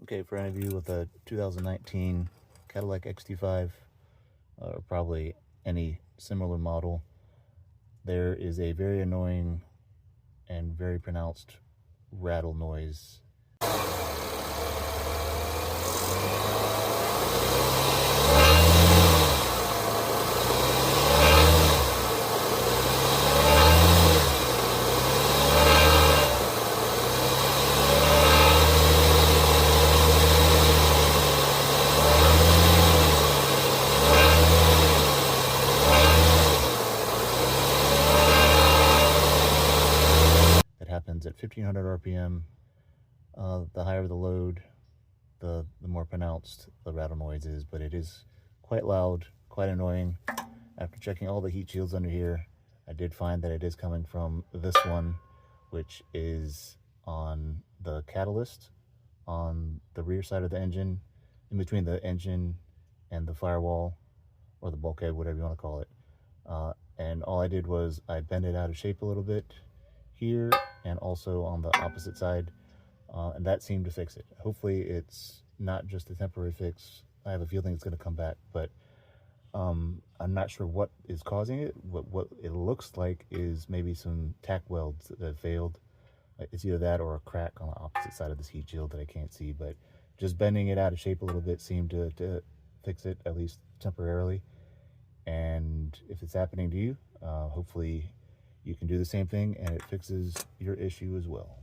Okay, for any of you with a 2019 Cadillac XT5, or probably any similar model, there is a very annoying and very pronounced rattle noise. It happens at 1500 RPM. The higher the load, the more pronounced the rattle noise is, but it is quite loud, quite annoying. After checking all the heat shields under here, I did find that it is coming from this one, which is on the catalyst on the rear side of the engine, in between the engine and the firewall, or the bulkhead, whatever you want to call it. And all I did was I bent it out of shape a little bit here and also on the opposite side, and that seemed to fix it. Hopefully it's not just a temporary fix. I have a feeling it's going to come back, but I'm not sure what is causing it. What it looks like is maybe some tack welds that have failed. It's either that or a crack on the opposite side of this heat shield that I can't see, but just bending it out of shape a little bit seemed to fix it, at least temporarily. And if it's happening to you, hopefully you can do the same thing and it fixes your issue as well.